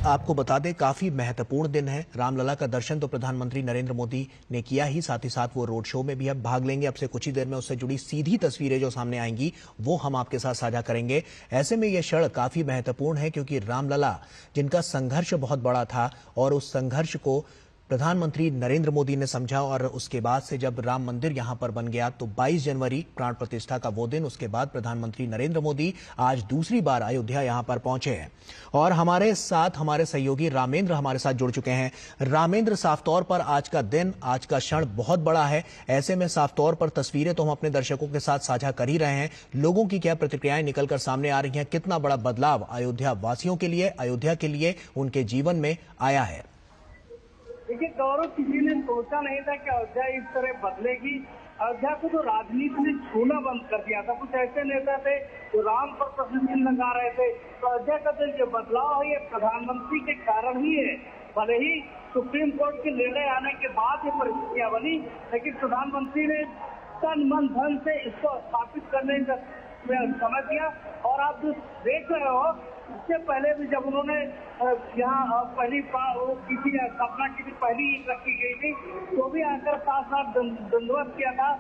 आपको बता दें काफी महत्वपूर्ण दिन है। रामलला का दर्शन तो प्रधानमंत्री नरेंद्र मोदी ने किया ही, साथ ही साथ वो रोड शो में भी अब भाग लेंगे। अब से कुछ ही देर में उससे जुड़ी सीधी तस्वीरें जो सामने आएंगी वो हम आपके साथ साझा करेंगे। ऐसे में यह क्षण काफी महत्वपूर्ण है क्योंकि रामलला जिनका संघर्ष बहुत बड़ा था और उस संघर्ष को प्रधानमंत्री नरेंद्र मोदी ने समझा और उसके बाद से जब राम मंदिर यहां पर बन गया तो 22 जनवरी प्राण प्रतिष्ठा का वो दिन, उसके बाद प्रधानमंत्री नरेंद्र मोदी आज दूसरी बार अयोध्या यहां पर पहुंचे हैं। और हमारे साथ हमारे सहयोगी रामेंद्र हमारे साथ जुड़ चुके हैं। रामेंद्र, साफ तौर पर आज का दिन, आज का क्षण बहुत बड़ा है। ऐसे में साफ तौर पर तस्वीरें तो हम अपने दर्शकों के साथ साझा कर ही रहे हैं। लोगों की क्या प्रतिक्रियाएं निकलकर सामने आ रही हैं, कितना बड़ा बदलाव अयोध्या वासियों के लिए, अयोध्या के लिए, उनके जीवन में आया है। देखिए गौरव, किसी ने सोचा नहीं था कि अयोध्या इस तरह बदलेगी। अयोध्या को तो राजनीति ने छूना बंद कर दिया था। कुछ ऐसे नेता थे जो राम पर प्रश्न चिन्ह लगा रहे थे। तो अयोध्या का जो बदलाव है ये प्रधानमंत्री के कारण ही है। भले ही सुप्रीम कोर्ट के निर्णय आने के बाद ये परिस्थितियां बनी, लेकिन प्रधानमंत्री ने तन मन धन से इसको स्थापित करने का समय दिया। और आप जो देख रहे हो, इससे पहले भी जब उन्होंने यहाँ पहली किसी स्थापना की थी, पहली ईंट रखी गई थी, तो भी आकर साथ साथ दंडवत किया था।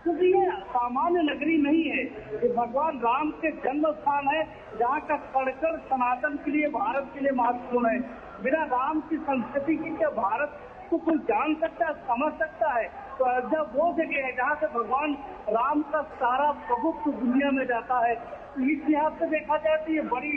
क्योंकि ये सामान्य नगरी नहीं है, ये भगवान राम के जन्म स्थान है, जहाँ का कण-कण सनातन के लिए, भारत के लिए महत्वपूर्ण है। बिना राम की संस्कृति की क्या भारत को कोई जान सकता है, समझ सकता है? तो अयोध्या वो जगह है जहाँ से भगवान राम का सारा प्रभुत्व दुनिया में जाता है। तो इस लिहाज से देखा जाए तो ये बड़ी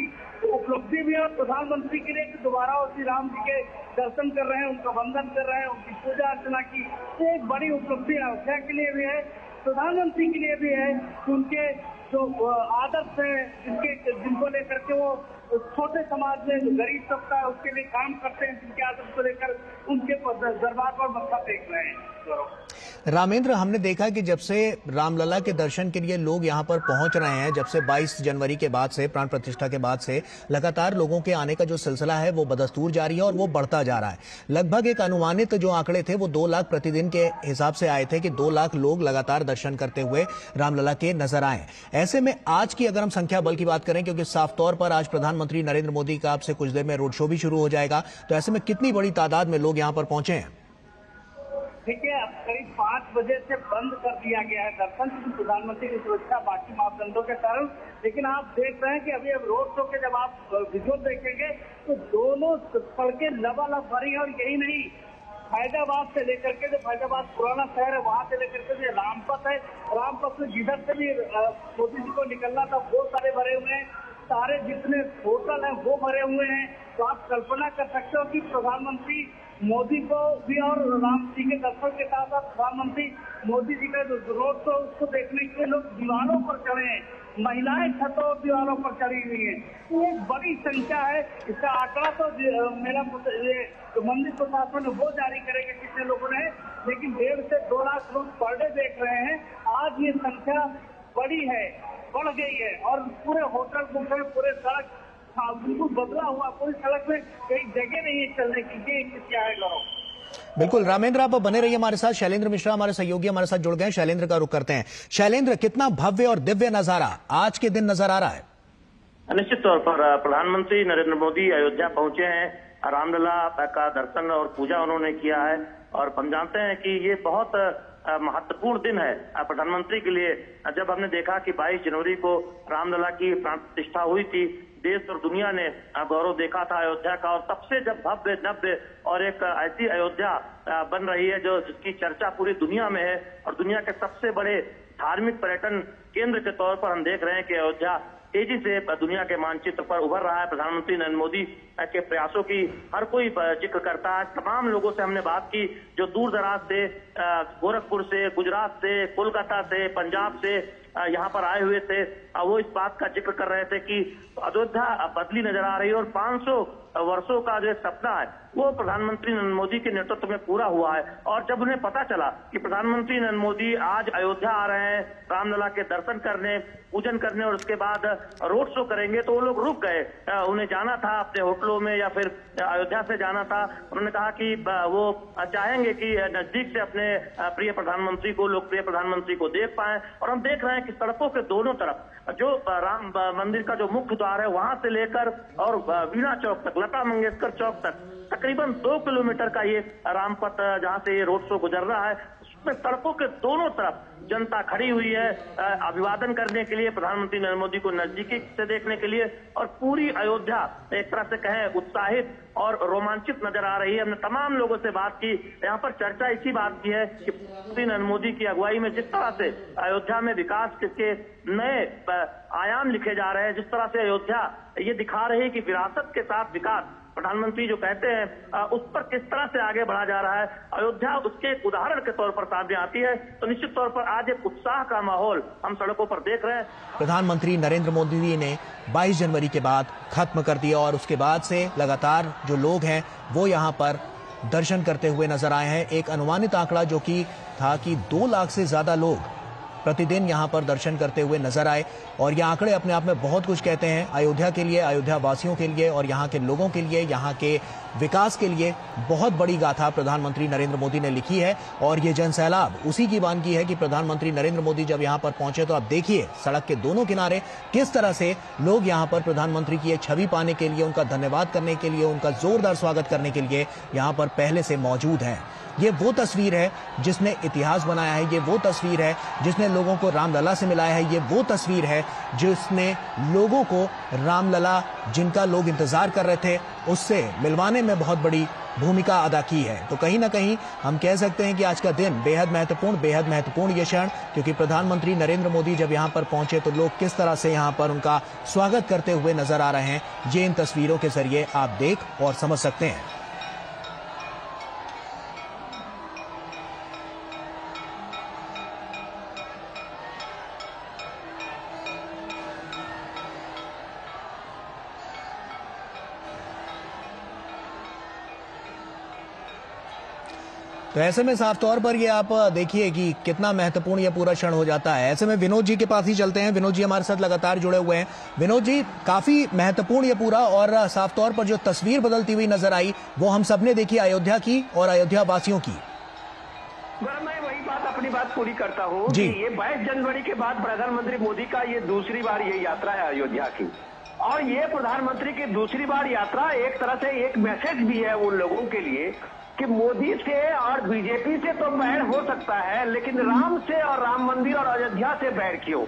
उपलब्धि भी है प्रधानमंत्री के लिए कि दोबारा श्री राम जी के दर्शन कर रहे हैं, उनका वंदन कर रहे हैं, उनकी पूजा अर्चना की। तो एक बड़ी उपलब्धि अयोध्या के लिए भी है, प्रधानमंत्री के लिए भी है कि उनके जो आदर्श है जिनको लेकर के वो छोटे समाज में जो गरीब तबका है उसके लिए काम करते हैं, जिनके आदर्श को लेकर उनके दरबार पर मत्था टेक रहे हैं। रामेंद्र, हमने देखा कि जब से रामलला के दर्शन के लिए लोग यहां पर पहुंच रहे हैं, जब से 22 जनवरी के बाद से, प्राण प्रतिष्ठा के बाद से लगातार लोगों के आने का जो सिलसिला है वो बदस्तूर जारी है और वो बढ़ता जा रहा है। लगभग एक अनुमानित जो आंकड़े थे वो 2 लाख प्रतिदिन के हिसाब से आए थे कि 2 लाख लोग लगातार दर्शन करते हुए रामलला के नजर आए। ऐसे में आज की अगर हम संख्या बल की बात करें, क्योंकि साफ तौर पर आज प्रधानमंत्री नरेंद्र मोदी का आपसे कुछ देर में रोड शो भी शुरू हो जाएगा, तो ऐसे में कितनी बड़ी तादाद में लोग यहां पर पहुंचे हैं? देखिए, अब करीब 5 बजे से बंद कर दिया गया है दर्शन, क्योंकि प्रधानमंत्री की सुरक्षा बाकी मापदंडों के कारण। लेकिन आप देख रहे हैं कि अभी अब रोड शो के जब आप विजुअल देखेंगे तो दोनों सड़कें लबालब भरी है। और यही नहीं, फैजाबाद से लेकर के, जो फैजाबाद पुराना शहर है, वहां से लेकर के जो रामपथ है, रामपथ में जिधर से भी मोदी जी को निकलना था वो सारे भरे हुए हैं। सारे जितने होटल हैं वो भरे हुए हैं। तो आप कल्पना कर सकते हो कि प्रधानमंत्री मोदी को भी और राम जी के दर्शन के साथ साथ प्रधानमंत्री मोदी जी का जो रोड शो उसको देखने के लिए लोग दीवारों पर चढ़े हैं, महिलाएं छतों और दीवारों पर चढ़ी हुई हैं। तो एक बड़ी संख्या है। इसका आंकड़ा तो मेरा मंदिर प्रशासन वो जारी करेगा कितने लोगों ने, लेकिन 1.5 से 2 लाख लोग पर डे देख रहे हैं। आज ये संख्या बड़ी है, बढ़ गई है। और पूरे होटल बुक है, पूरे सड़क बिल्कुल बदला हुआ, पूरी सड़क में कई जगह नहीं है चलने की। क्या है गौरव? बिल्कुल रामेंद्र, आप बने रहिए हमारे साथ। शैलेंद्र मिश्रा हमारे सहयोगी हमारे साथ जुड़ गए। शैलेंद्र का रुख करते हैं। शैलेंद्र, कितना भव्य और दिव्य नजारा आज के दिन नजर आ रहा है? निश्चित तौर पर प्रधानमंत्री नरेंद्र मोदी अयोध्या पहुंचे हैं। रामलला का दर्शन और पूजा उन्होंने किया है। और हम जानते हैं कि ये बहुत महत्वपूर्ण दिन है प्रधानमंत्री के लिए। जब हमने देखा कि 22 जनवरी को रामलला की प्राण प्रतिष्ठा हुई थी, देश और दुनिया ने गौरव देखा था अयोध्या का। और तब से जब भव्य नव्य और एक ऐसी अयोध्या बन रही है जो जिसकी चर्चा पूरी दुनिया में है और दुनिया के सबसे बड़े धार्मिक पर्यटन केंद्र के तौर पर हम देख रहे हैं कि अयोध्या तेजी से दुनिया के मानचित्र पर उभर रहा है। प्रधानमंत्री नरेंद्र मोदी के प्रयासों की हर कोई जिक्र करता है। तमाम लोगों से हमने बात की जो दूर दराज से, गोरखपुर से, गुजरात से, कोलकाता से, पंजाब से यहाँ पर आए हुए थे, वो इस बात का जिक्र कर रहे थे कि अयोध्या बदली नजर आ रही है और 500 वर्षों का जो सपना है वो प्रधानमंत्री नरेंद्र मोदी के नेतृत्व में पूरा हुआ है। और जब उन्हें पता चला कि प्रधानमंत्री नरेंद्र मोदी आज अयोध्या आ रहे हैं रामलला के दर्शन करने, पूजन करने और उसके बाद रोड शो करेंगे, तो वो लोग रुक गए। उन्हें जाना था अपने होटलों में या फिर अयोध्या से जाना था। उन्होंने कहा कि वो चाहेंगे कि नजदीक से अपने प्रिय प्रधानमंत्री को, लोकप्रिय प्रधानमंत्री को देख पाएं। और हम देख रहे हैं कि सड़कों के दोनों तरफ जो राम मंदिर का जो मुख्य द्वार है वहां से लेकर और वीणा चौक तक, लता मंगेशकर चौक तक तकरीबन 2 किलोमीटर का ये रामपथ जहां से ये रोड शो गुजर रहा है, उसमें सड़कों के दोनों तरफ जनता खड़ी हुई है अभिवादन करने के लिए, प्रधानमंत्री नरेंद्र मोदी को नजदीकी से देखने के लिए। और पूरी अयोध्या एक तरह से कहें उत्साहित और रोमांचित नजर आ रही है। हमने तमाम लोगों से बात की, यहाँ पर चर्चा इसी बात की है कि प्रधानमंत्री नरेंद्र मोदी की अगुवाई में जिस तरह से अयोध्या में विकास के नए आयाम लिखे जा रहे हैं, जिस तरह से अयोध्या ये दिखा रही है कि विरासत के साथ विकास, प्रधानमंत्री जो कहते हैं उस पर किस तरह से आगे बढ़ा जा रहा है, अयोध्या उसके एक उदाहरण के तौर पर सामने आती है। तो निश्चित तौर पर आज एक उत्साह का माहौल हम सड़कों पर देख रहे हैं। प्रधानमंत्री नरेंद्र मोदी ने 22 जनवरी के बाद खत्म कर दिया और उसके बाद से लगातार जो लोग हैं वो यहाँ पर दर्शन करते हुए नजर आए हैं। एक अनुमानित आंकड़ा जो कि था कि 2 लाख से ज्यादा लोग प्रतिदिन यहाँ पर दर्शन करते हुए नजर आए और ये आंकड़े अपने आप में बहुत कुछ कहते हैं अयोध्या के लिए, अयोध्या वासियों के लिए और यहाँ के लोगों के लिए, यहाँ के विकास के लिए। बहुत बड़ी गाथा प्रधानमंत्री नरेंद्र मोदी ने लिखी है और ये जनसैलाब उसी की वानगी है कि प्रधानमंत्री नरेंद्र मोदी जब यहाँ पर पहुंचे तो आप देखिए सड़क के दोनों किनारे किस तरह से लोग यहाँ पर प्रधानमंत्री की एक छवि पाने के लिए, उनका धन्यवाद करने के लिए, उनका जोरदार स्वागत करने के लिए यहाँ पर पहले से मौजूद हैं। ये वो तस्वीर है जिसने इतिहास बनाया है, ये वो तस्वीर है जिसने लोगों को रामलला से मिलाया है, ये वो तस्वीर है जिसने लोगों को रामलला जिनका लोग इंतजार कर रहे थे उससे मिलवाने में बहुत बड़ी भूमिका अदा की है। तो कहीं ना कहीं हम कह सकते हैं कि आज का दिन बेहद महत्वपूर्ण ये क्षण, क्योंकि प्रधानमंत्री नरेंद्र मोदी जब यहाँ पर पहुंचे तो लोग किस तरह से यहाँ पर उनका स्वागत करते हुए नजर आ रहे हैं, ये इन तस्वीरों के जरिए आप देख और समझ सकते हैं। तो ऐसे में साफ तौर पर ये आप देखिए कि कितना महत्वपूर्ण ये पूरा क्षण हो जाता है। ऐसे में विनोद जी के पास ही चलते हैं। विनोद जी हमारे साथ लगातार जुड़े हुए हैं। विनोद जी, काफी महत्वपूर्ण ये पूरा और साफ तौर पर जो तस्वीर बदलती हुई नजर आई वो हम सबने देखी अयोध्या की और अयोध्या वासियों की। मैं वही अपनी बात पूरी करता हूँ कि ये 22 जनवरी के बाद प्रधानमंत्री मोदी का ये दूसरी बार ये यात्रा है अयोध्या की, और ये प्रधानमंत्री की दूसरी बार यात्रा एक तरह से एक मैसेज भी है उन लोगों के लिए कि मोदी से और बीजेपी से तो बैर हो सकता है, लेकिन राम से और राम मंदिर और अयोध्या से बैर क्यों।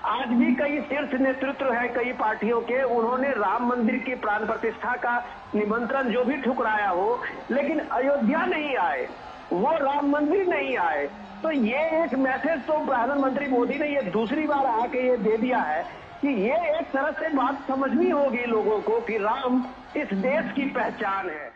आज भी कई शीर्ष नेतृत्व है कई पार्टियों के, उन्होंने राम मंदिर की प्राण प्रतिष्ठा का निमंत्रण जो भी ठुकराया हो, लेकिन अयोध्या नहीं आए, वो राम मंदिर नहीं आए। तो ये एक मैसेज तो प्रधानमंत्री मोदी ने ये दूसरी बार आके ये दे दिया है कि ये एक तरह से बात समझनी होगी लोगों को कि राम इस देश की पहचान है।